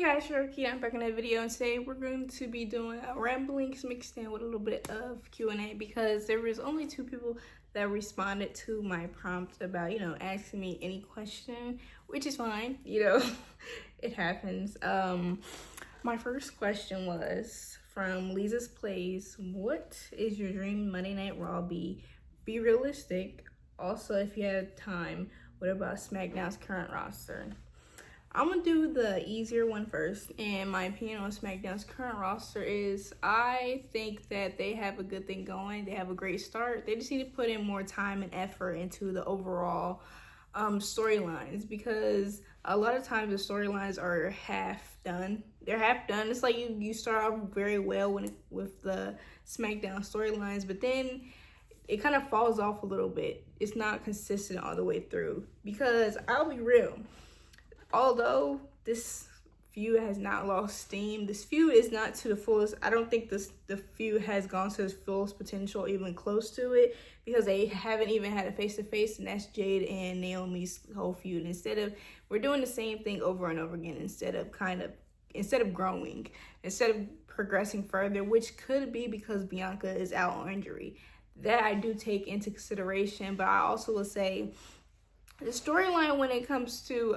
Hey guys, Cherokee, I'm back in that video, and today we're going to be doing a ramblings mixed in with a little bit of Q&A because there was only 2 people that responded to my prompt about, asking me any question, which is fine, it happens. My first question was from Lisa's Plays. What is your dream Monday Night Raw be? Be realistic. Also, if you had time, what about SmackDown's current roster? I'm gonna do the easier one first, and my opinion on SmackDown's current roster is I think that they have a good thing going. They have a great start. They just need to put in more time and effort into the overall storylines, because a lot of times the storylines are half done. They're half done. It's like you start off very well with the SmackDown storylines, but then it kind of falls off a little bit. It's not consistent all the way through, because I'll be real. Although this feud has not lost steam, this feud is not to the fullest. I don't think the feud has gone to its fullest potential, even close to it, because they haven't even had a face-to-face, and that's Jade and Naomi's whole feud. We're doing the same thing over and over again instead of growing, instead of progressing further, which could be because Bianca is out on injury. That I do take into consideration, but I also will say the storyline when it comes to,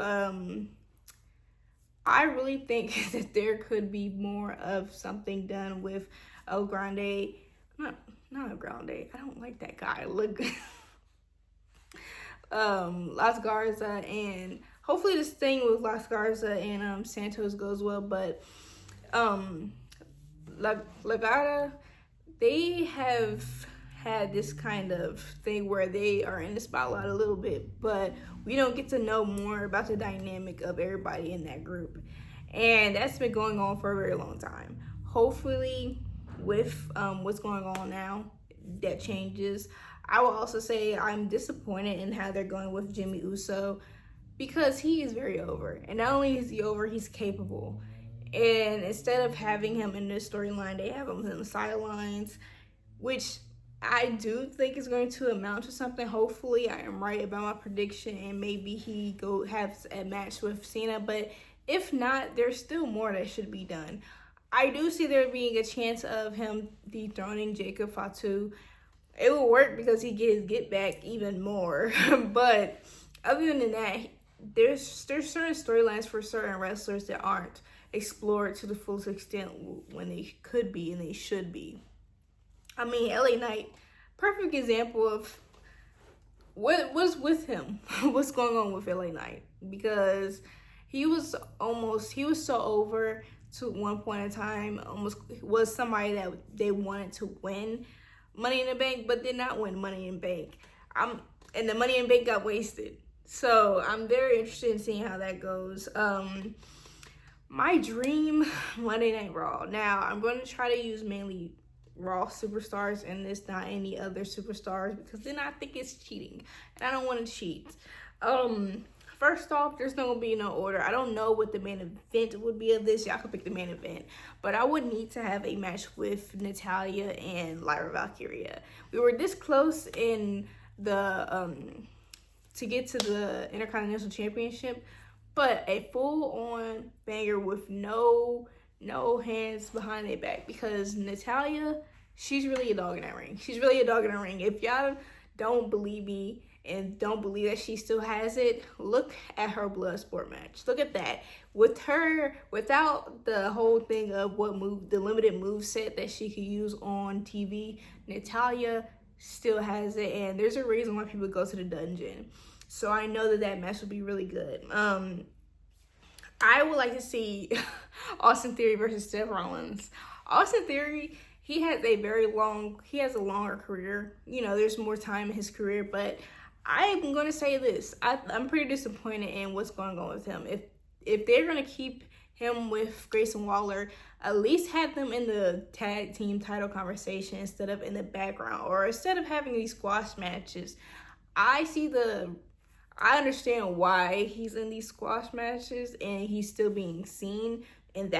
I really think that there could be more of something done with El Grande. Not El Grande. I don't like that guy. Look, Las Garza, and hopefully this thing with Las Garza and Santos goes well. But Legata, they have had this kind of thing where they are in the spotlight a little bit, but we don't get to know more about the dynamic of everybody in that group, and that's been going on for a very long time. Hopefully with what's going on now, that changes. I will also say I'm disappointed in how they're going with Jimmy Uso, because he is very over, and not only is he over, he's capable, and instead of having him in this storyline, they have him in the sidelines, which I do think is going to amount to something. Hopefully I am right about my prediction, and maybe he has a match with Cena, but if not, there's still more that should be done. I do see there being a chance of him dethroning Jacob Fatu. It will work because he gets his get back even more. But other than that, there's certain storylines for certain wrestlers that aren't explored to the fullest extent when they could be and they should be. I mean, LA Knight, perfect example of what was with him, what's going on with LA Knight, because he was so over to one point in time, almost was somebody that they wanted to win Money in the Bank, but did not win Money in the Bank. And the Money in the Bank got wasted. So I'm very interested in seeing how that goes. My dream Monday Night Raw. Now, I'm going to try to use mainly Raw superstars in this, not any other superstars, because then I think it's cheating, and I don't want to cheat. First off, there's not going to be no order. I don't know what the main event would be of this. Y'all can pick the main event, but I would need to have a match with Natalya and Lyra Valkyria. We were this close in the to get to the Intercontinental Championship, but a full-on banger with no hands behind their back, because Natalya, she's really a dog in that ring. She's really a dog in the ring. If y'all don't believe me and don't believe that she still has it, look at her Bloodsport match. Look at that. With her, without the whole thing of the limited move set that she could use on TV, Natalya still has it, and there's a reason why people go to the dungeon. So I know that match will be really good. I would like to see Austin Theory versus Seth Rollins. Austin Theory, he has a longer career. There's more time in his career, but I'm going to say this. I'm pretty disappointed in what's going on with him. If they're going to keep him with Grayson Waller, at least have them in the tag team title conversation instead of in the background, or instead of having these squash matches. I understand why he's in these squash matches and he's still being seen, and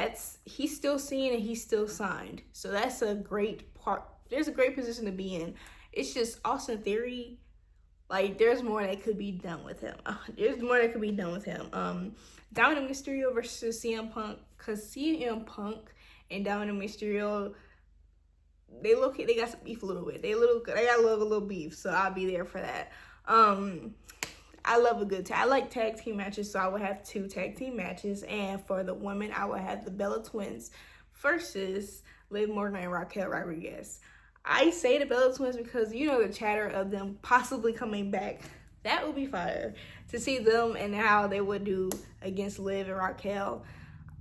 he's still seen and he's still signed. So that's a great part. There's a great position to be in. It's just Austin Theory Like, there's more that could be done with him. Dominic Mysterio versus CM Punk, because CM Punk and Dominic Mysterio, they got some beef a little bit. They got a little beef, so I'll be there for that. I love a good I like tag team matches, so I would have 2 tag team matches. And for the women, I would have the Bella Twins versus Liv Morgan and Raquel Rodriguez. I say the Bella Twins because, you know, the chatter of them possibly coming back. That would be fire to see them and how they would do against Liv and Raquel.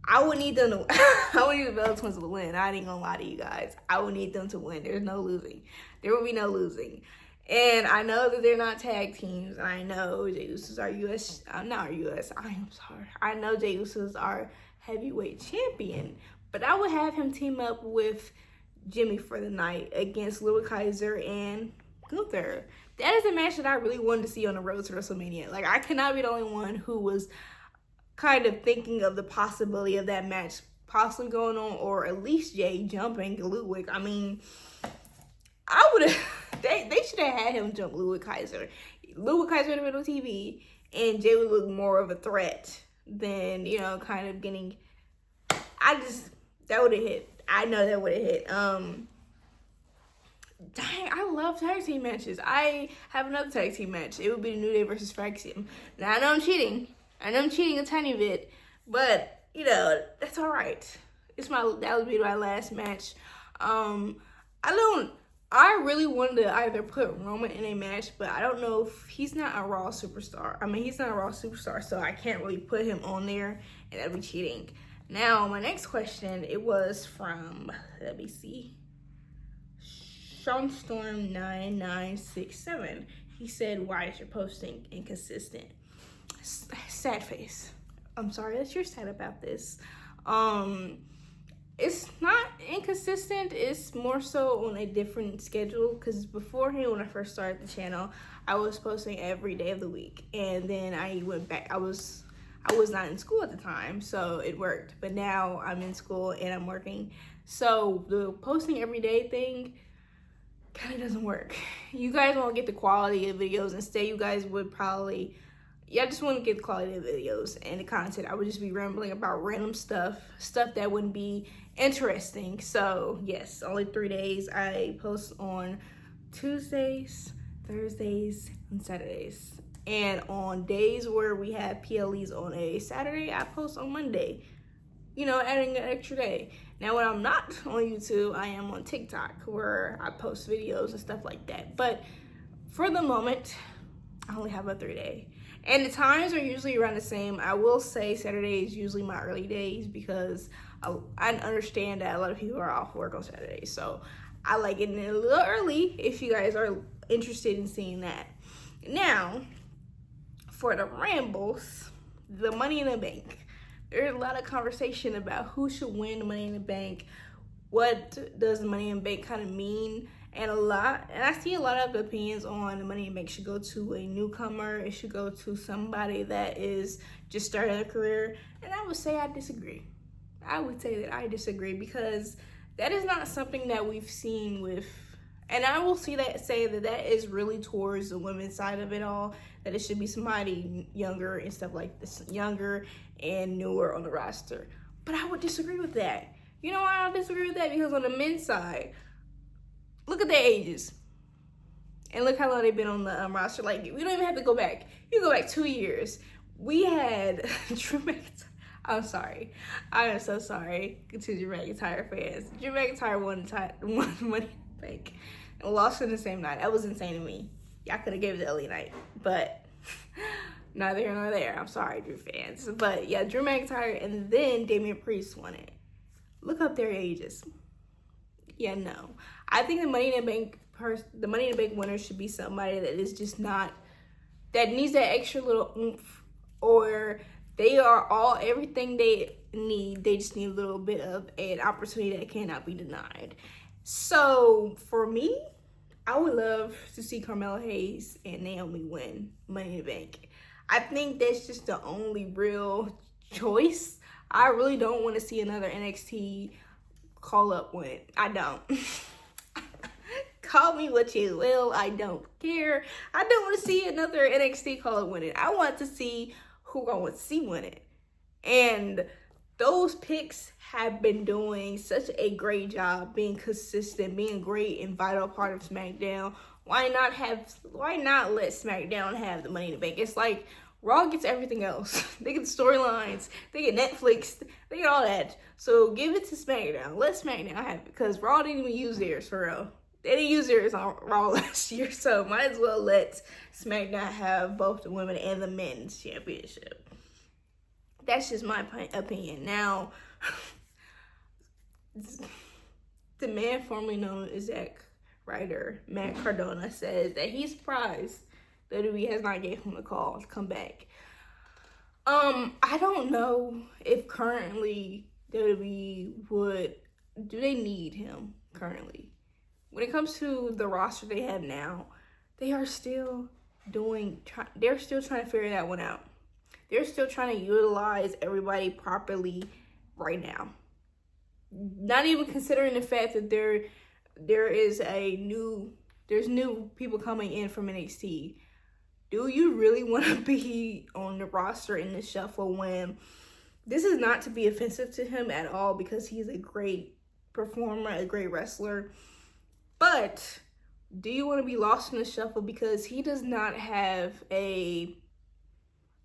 I would need them to I would need the Bella Twins to win. I ain't gonna lie to you guys. I would need them to win. There's no losing. There will be no losing. And I know that they're not tag teams. I know Jey Usos are I know Jey Usos are heavyweight champion. But I would have him team up with Jimmy for the night against Louis Kaiser and Gunther. That is a match that I really wanted to see on the road to WrestleMania. Like, I cannot be the only one who was kind of thinking of the possibility of that match possibly going on, or at least Jay jumping Ludwig. I mean, I would have. They should have had him jump Ludwig Kaiser. Ludwig Kaiser would have been on TV, and Jay would look more of a threat than, you know, kind of getting. That would have hit. I know that would have hit. Dang, I love tag team matches. I have another tag team match. It would be the New Day versus Faxion. Now, I know I'm cheating. A tiny bit, but, you know, that's all right. That would be my last match. I really wanted to either put Roman in a match, but I don't know if he's not a Raw superstar. He's not a Raw superstar, so I can't really put him on there, and that'd be cheating. Now, my next question, it was from, let me see, Seanstorm9967. He said, why is your posting inconsistent? Sad face. I'm sorry that you're sad about this. It's not inconsistent. It's more so on a different schedule, because beforehand, when I first started the channel, I was posting every day of the week, and then I went back. I was not in school at the time, so it worked. But now I'm in school and I'm working, so the posting every day thing kind of doesn't work. You guys won't get the quality of videos. Instead, you guys would probably, I just want to get the quality of videos and the content. I would just be rambling about random stuff that wouldn't be interesting. So yes, only 3 days. I post on Tuesdays, Thursdays, and Saturdays. And on days where we have PLEs on a Saturday, I post on Monday, you know, adding an extra day. Now, when I'm not on YouTube, I am on TikTok, where I post videos and stuff like that. But for the moment, I only have a 3-day. And the times are usually around the same. I will say Saturday is usually my early days, because I understand that a lot of people are off work on Saturdays. So I like getting in a little early if you guys are interested in seeing that. Now, for the Rambles, the Money in the Bank. There's a lot of conversation about who should win the Money in the Bank. What does the Money in the Bank kind of mean? And I see a lot of opinions on the Money in the Bank should go to a newcomer. It should go to somebody that is just starting a career. And I would say I disagree. I would say that I disagree, because that is not something that we've seen with, and I will say that is really towards the women's side of it all, that it should be somebody younger and stuff like this, younger and newer on the roster. But I would disagree with that. You know why I disagree with that? Because on the men's side, look at their ages. And look how long they've been on the roster. Like, we don't even have to go back. You go back 2 years. We had Drew McIntyre. I'm sorry. I am so sorry to Drew McIntyre fans. Drew McIntyre won Money in the Bank and lost in the same night. That was insane to me. Y'all could have gave it to LA Knight, but neither here nor there. I'm sorry, Drew fans. But yeah, Drew McIntyre, and then Damian Priest won it. Look up their ages. Yeah, no. I think the Money in the Bank winner should be somebody that is just not, that needs that extra little oomph, or they are all everything they need. They just need a little bit of an opportunity that cannot be denied. So for me, I would love to see Carmelo Hayes and Naomi win Money in the Bank. I think that's just the only real choice. I really don't want to see another NXT call-up win. I don't. Call me what you will. I don't care. I don't want to see another NXT caller win it. I want to see who I want to see win it. And those picks have been doing such a great job being consistent, being a great and vital part of SmackDown. Why not let SmackDown have the Money in the Bank? It's like Raw gets everything else. They get the storylines, they get Netflix, they get all that. So give it to SmackDown. Let SmackDown have it, because Raw didn't even use theirs for real. They didn't use theirs on Raw last year, so might as well let SmackDown have both the women and the men's championship. That's just my opinion. Now, the man formerly known as Zack Ryder, Matt Cardona, says that he's surprised that WWE has not gave him a call to come back. I don't know if currently WWE do they need him currently? When it comes to the roster they have now, they're still trying to figure that one out. They're still trying to utilize everybody properly right now. Not even considering the fact that there's new people coming in from NXT. Do you really want to be on the roster in the shuffle when this is not to be offensive to him at all, because he's a great performer, a great wrestler. But do you want to be lost in the shuffle because he does not have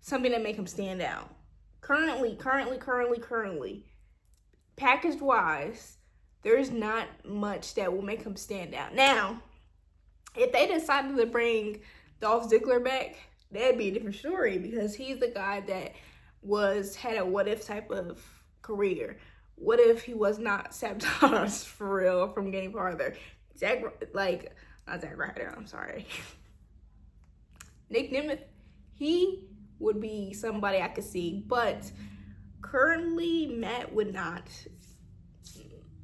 something that make him stand out? Currently, packaged wise, there's not much that will make him stand out. Now, if they decided to bring Dolph Ziggler back, that'd be a different story, because he's the guy that had a what if type of career. What if he was not sabotaged for real from getting farther? Not Zack Ryder, I'm sorry. Nick Nemeth, he would be somebody I could see, but currently Matt would not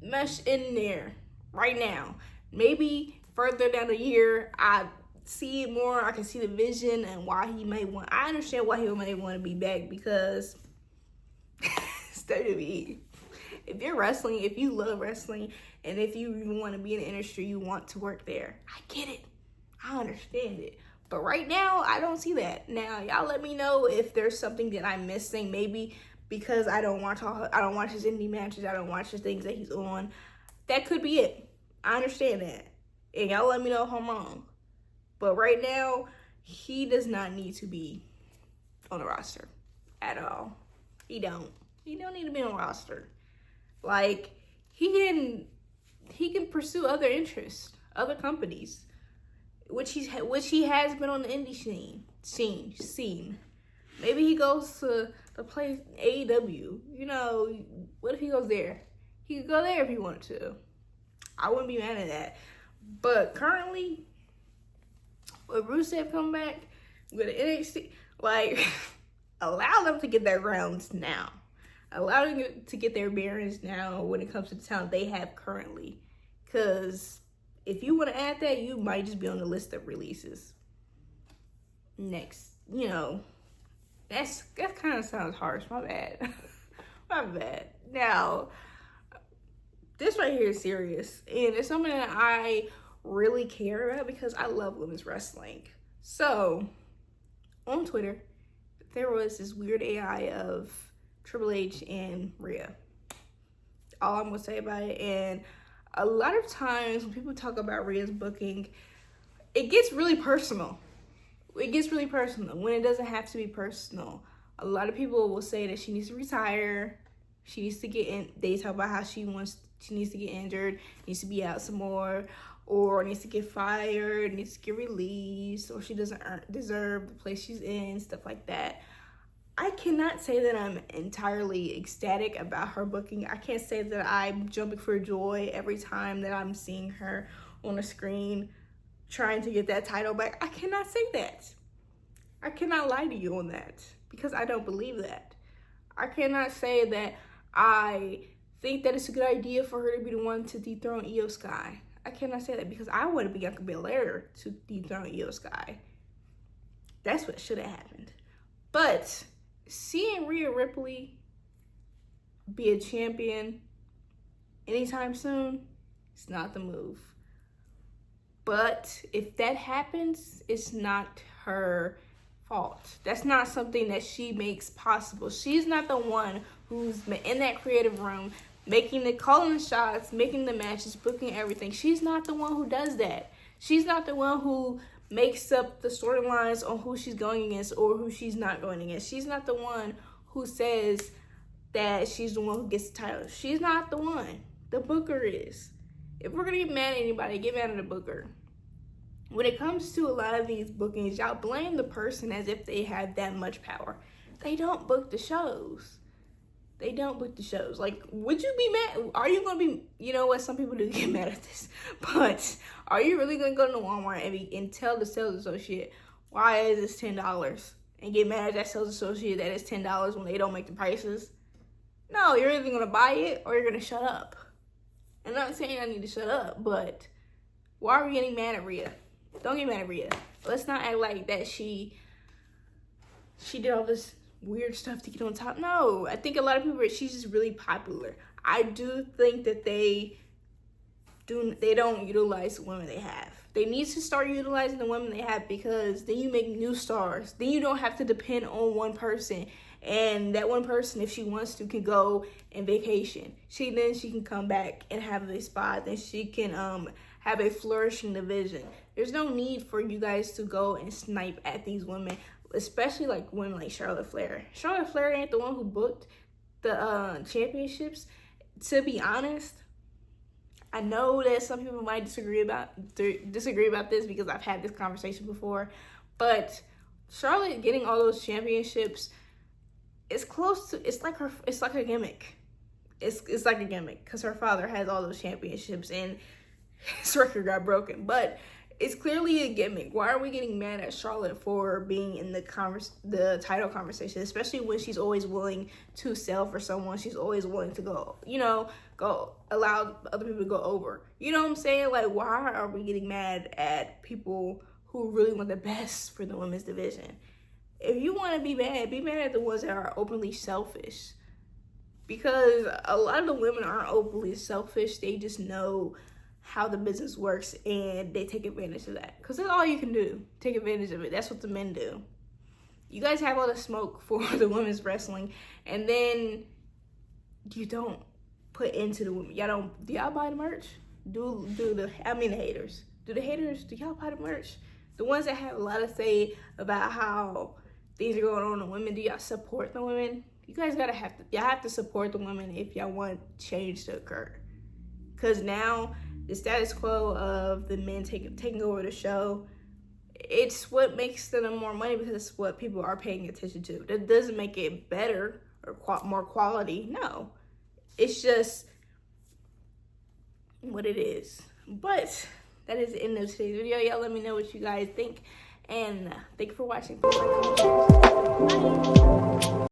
mesh in there right now. Maybe further down the year, I see it more. I can see the vision and why he may want. I understand why he may want to be back, because it's WWE. If you're wrestling, if you love wrestling, and if you even want to be in the industry, you want to work there. I get it. I understand it. But right now, I don't see that. Now, y'all let me know if there's something that I'm missing. Maybe because I don't watch his indie matches. I don't watch the things that he's on. That could be it. I understand that. And y'all let me know if I'm wrong. But right now, he does not need to be on the roster at all. He don't need to be on the roster. Like, he can pursue other interests, other companies, which he has been on the indie scene. Maybe he goes to play AEW. You know, what if he goes there? He could go there if he wanted to. I wouldn't be mad at that. But currently, with Rusev come back, with NXT, allow them to get their rounds now. Allow them to get their bearings now when it comes to the talent they have currently. Because if you want to add that, you might just be on the list of releases. Next, that kind of sounds harsh. My bad. My bad. Now, this right here is serious. And it's something that I really care about because I love women's wrestling. So, on Twitter, there was this weird AI of Triple H and Rhea. All I'm going to say about it. And a lot of times when people talk about Rhea's booking, it gets really personal. It gets really personal when it doesn't have to be personal. A lot of people will say that she needs to retire. She needs to get in. They talk about how she needs to get injured, needs to be out some more, or needs to get fired, needs to get released, or she doesn't deserve the place she's in, stuff like that. I cannot say that I'm entirely ecstatic about her booking. I can't say that I'm jumping for joy every time that I'm seeing her on the screen trying to get that title back. I cannot say that. I cannot lie to you on that because I don't believe that. I cannot say that I think that it's a good idea for her to be the one to dethrone Io Sky. I cannot say that because I want Bianca Belair to dethrone Io Sky. That's what should have happened. But seeing Rhea Ripley be a champion anytime soon, it's not the move. But if that happens, it's not her fault. That's not something that she makes possible. She's not the one who's in that creative room calling the shots, making the matches, booking everything. She's not the one who does that. She's not the one who makes up the storylines on who she's going against or who she's not going against. She's not the one who says that she's the one who gets the title. She's not the one. The booker is. If we're gonna get mad at anybody, get mad at the booker. When it comes to a lot of these bookings, y'all blame the person as if they have that much power. They don't book the shows. They don't book the shows. Like, would you be mad? Are you going to be, you know what, some people do get mad at this, but are you really going to go to Walmart and tell the sales associate, why is this $10? And get mad at that sales associate that it's $10 when they don't make the prices? No, you're either going to buy it or you're going to shut up. I'm not saying I need to shut up, but why are we getting mad at Rhea? Don't get mad at Rhea. Let's not act like that she did all this weird stuff to get on top. No, I think a lot of people, she's just really popular. I do think that they don't utilize the women they have. They need to start utilizing the women they have, because then you make new stars. Then you don't have to depend on one person. And that one person, if she wants to, can go and vacation. She can come back and have a spot. Then she can have a flourishing division. There's no need for you guys to go and snipe at these women, especially like women like Charlotte Flair. Charlotte Flair ain't the one who booked the championships. To be honest, I know that some people might disagree about this, because I've had this conversation before, but Charlotte getting all those championships is close to, it's like a gimmick. It's like a gimmick, because her father has all those championships and his record got broken, but it's clearly a gimmick. Why are we getting mad at Charlotte for being in the title conversation, especially when she's always willing to sell for someone? She's always willing to go allow other people to go over. You know what I'm saying? Like, why are we getting mad at people who really want the best for the women's division? If you want to be mad at the ones that are openly selfish. Because a lot of the women aren't openly selfish. They just know how the business works, and they take advantage of that, because that's all you can do, take advantage of it. That's what the men do. You guys have all the smoke for the women's wrestling, and then you don't put into the women. Do y'all buy the merch? The haters, do y'all buy the merch? The ones that have a lot to say about how things are going on in women, do y'all support the women? You guys have to support the women if y'all want change to occur, because now the status quo of the men taking over the show, it's what makes them more money, because it's what people are paying attention to. That doesn't make it better or more quality. No, it's just what it is. But that is the end of today's video. Y'all let me know what you guys think, and thank you for watching. Bye.